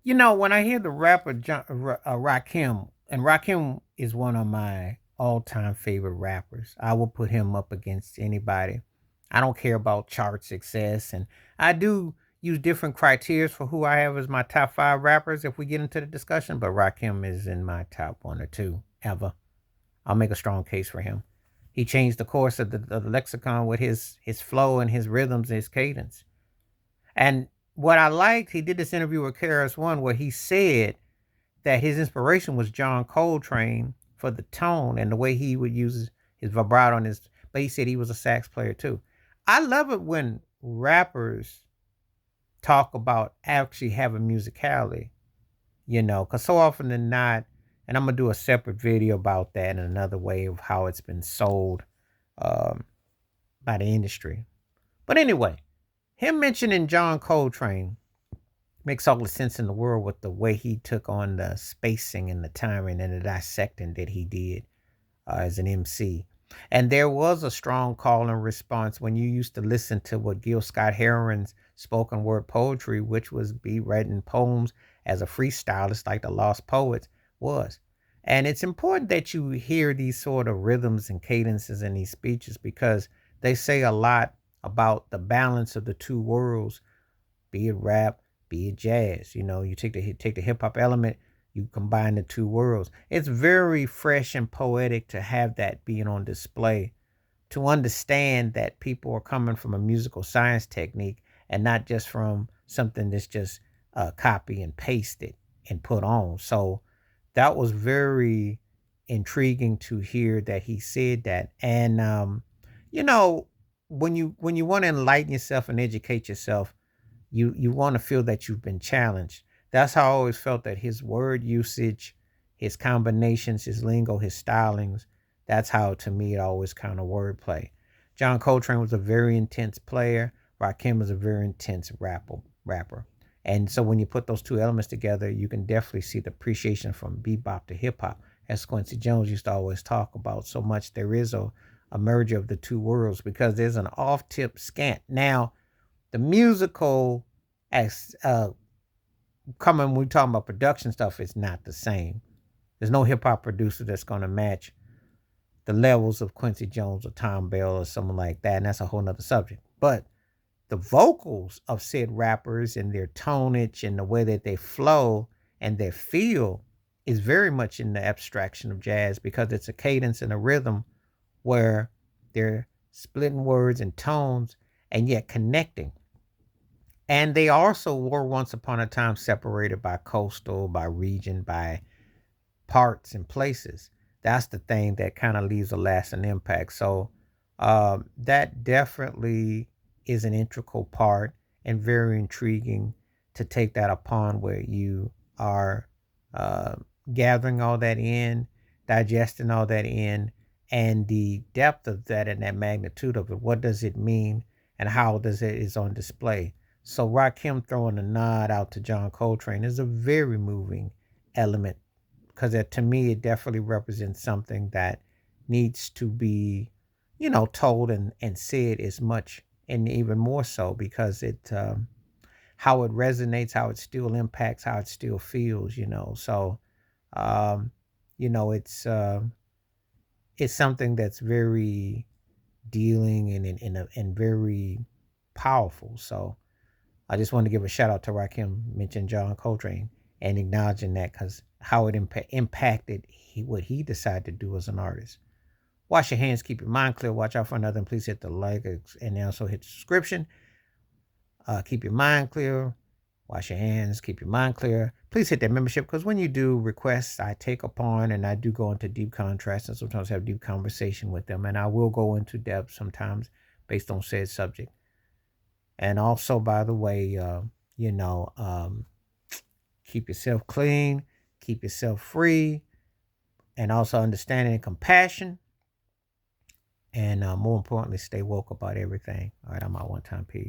You know, when I hear the rapper Rakim, and Rakim is one of my all-time favorite rappers. I will put him up against anybody. I don't care about chart success, and I do use different criteria for who I have as my top five rappers if we get into the discussion. But Rakim is in my top one or two ever. I'll make a strong case for him. He changed the course of the lexicon with his flow and his rhythms and his cadence. And what I liked, he did this interview with KRS One where he said that his inspiration was John Coltrane for the tone and the way he would use his vibrato on his. But he said he was a sax player too. I love it when rappers talk about actually having musicality, because so often than not, and I'm gonna do a separate video about that and another way of how it's been sold um, by the industry. But anyway, him mentioning John Coltrane makes all the sense in the world with the way he took on the spacing and the timing and the dissecting that he did as an MC. And there was a strong call and response when you used to listen to what Gil Scott Heron's spoken word poetry, which was be writing poems as a freestylist like the Lost Poets was. And it's important that you hear these sort of rhythms and cadences in these speeches because they say a lot about the balance of the two worlds, be it rap, be it jazz. You take the hip hop element, you combine the two worlds. It's very fresh and poetic to have that being on display, to understand that people are coming from a musical science technique and not just from something that's just copy and pasted and put on. So that was very intriguing to hear that he said that. And you know, when you want to enlighten yourself and educate yourself, you want to feel that you've been challenged. That's how I always felt that his word usage, his combinations, his lingo, his stylings, that's how to me it always kind of wordplay. John Coltrane was a very intense player. Rakim was a very intense rapper. And so when you put those two elements together, you can definitely see the appreciation from bebop to hip hop. As Quincy Jones used to always talk about so much, there is a merger of the two worlds because there's an off tip scant. Now, the musical as coming when we talking about production stuff is not the same. There's no hip hop producer that's gonna match the levels of Quincy Jones or Tom Bell or someone like that, and that's a whole nother subject. But the vocals of said rappers and their tonage and the way that they flow and their feel is very much in the abstraction of jazz because it's a cadence and a rhythm where they're splitting words and tones and yet connecting. And they also were once upon a time separated by coastal, by region, by parts and places. That's the thing that kind of leaves a lasting impact. So that definitely is an integral part and very intriguing to take that upon where you are uh, gathering all that in, digesting all that in, and the depth of that and that magnitude of it. What does it mean, and how does it is on display? So Rakim throwing a nod out to John Coltrane is a very moving element because to me it definitely represents something that needs to be, told and said as much and even more so because it how it resonates, how it still impacts, how it still feels. So um, it's something that's very dealing and very powerful. So I just want to give a shout out to Rakim, mentioned John Coltrane, and acknowledging that because how it impacted what he decided to do as an artist. Wash your hands, keep your mind clear, watch out for another, and please hit the like and also hit the subscription. Keep your mind clear, wash your hands, keep your mind clear. Please hit that membership because when you do requests, I take upon and I do go into deep contrast and sometimes have deep conversation with them. And I will go into depth sometimes based on said subject. And also, by the way, you know, um, keep yourself clean, keep yourself free, and also understanding and compassion. And more importantly, stay woke about everything. All right, I'm out one time. Peace.